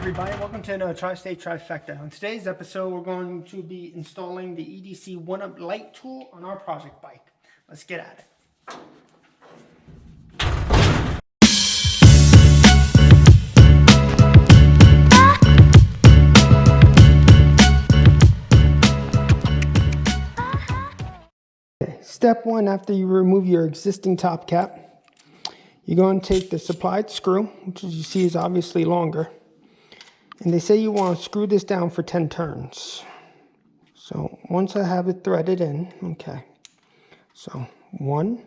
everybody, welcome to another Tri-State Trifecta. On today's episode, we're going to be installing the EDC oneup lite tool on our project bike. Let's get at it. Okay, step one, after you remove your existing top cap, you're going to take the supplied screw, which as you see is obviously longer. And they say you want to screw this down for 10 turns. So once I have it threaded in, okay. So 1,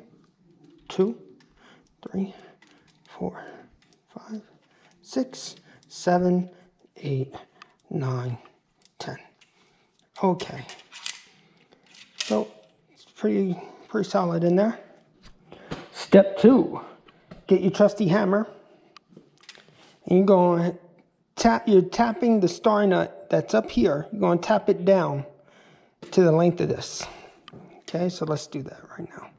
2, 3, 4, 5, 6, 7, 8, 9, 10. Okay. So it's pretty solid in there. Step 2, get your trusty hammer. And you're going to you're tapping the star nut that's up here. You're going to tap it down to the length of this. Okay, so let's do that right now.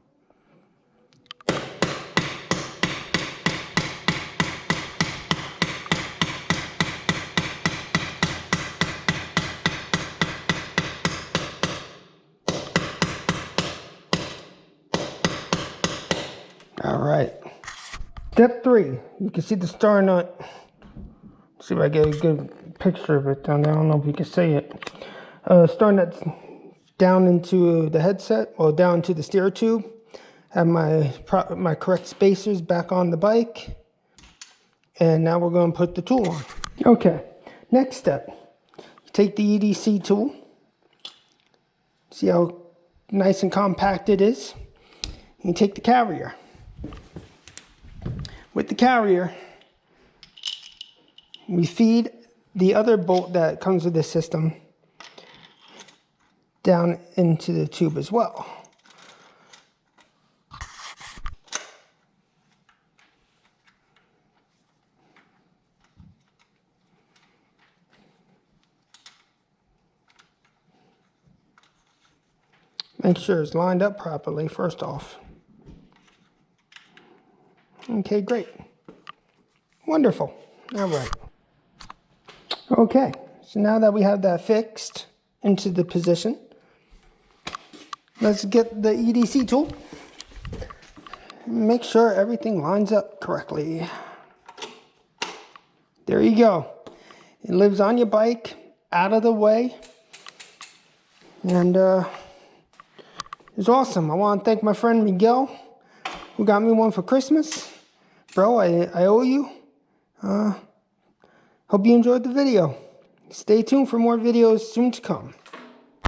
All right. Step 3, you can see the star nut. See if I get a good picture of it down there. I don't know if you can see it. Star nut's down into the headset, or down to the steer tube. Have my correct spacers back on the bike. And now we're going to put the tool on. Okay, next step. You take the EDC tool. See how nice and compact it is? You take the carrier. With the carrier, we feed the other bolt that comes with this system down into the tube as well. Make sure it's lined up properly first off. Okay, great. Wonderful. All right. Okay, so now that we have that fixed into the position, let's get the EDC tool. Make sure everything lines up correctly. There you go. It lives on your bike, out of the way, and it's awesome. I want to thank my friend Miguel, who got me one for Christmas. Bro, I owe you. Hope you enjoyed the video. Stay tuned for more videos soon to come.